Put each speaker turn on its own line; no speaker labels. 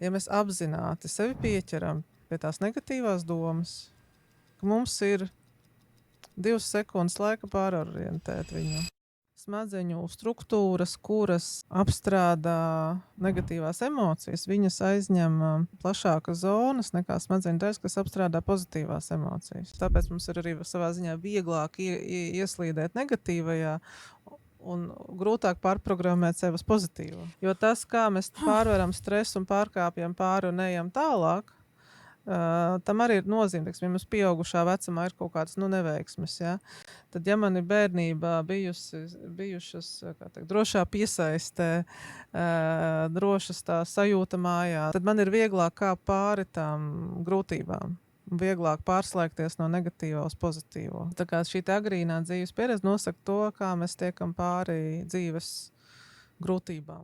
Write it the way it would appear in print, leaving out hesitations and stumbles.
Ja mēs apzināti sevi pieķeram pie tās negatīvās domas, ka mums ir 2 sekundes laika pārorientēt viņu. Smadzeņu struktūras, kuras apstrādā negatīvās emocijas, viņas aizņem plašākas zonas nekā smadzeņu daļas, kas apstrādā pozitīvās emocijas. Tāpēc mums ir arī savā ziņā vieglāk ieslīdēt negatīvajā un grūtāk pārprogrammēt sevi uz pozitīvo. Jo tas, kā mēs pārvaram stresu un pārkāpjam pāri un ejam tālāk, tam arī ir nozīme, ja mums pieaugušā vecumā ir kaut kādas neveiksmes. Ja? Tad, ja man ir bērnībā bijušas drošā piesaistē, drošas tā sajūta mājā, tad man ir vieglāk kā pāri tām grūtībām. Vieglāk pārslēgties no negatīvā uz pozitīvo. Tā kā šī agrīnā dzīves pieredze nosaka to, kā mēs tiekam pāri dzīves grūtībām.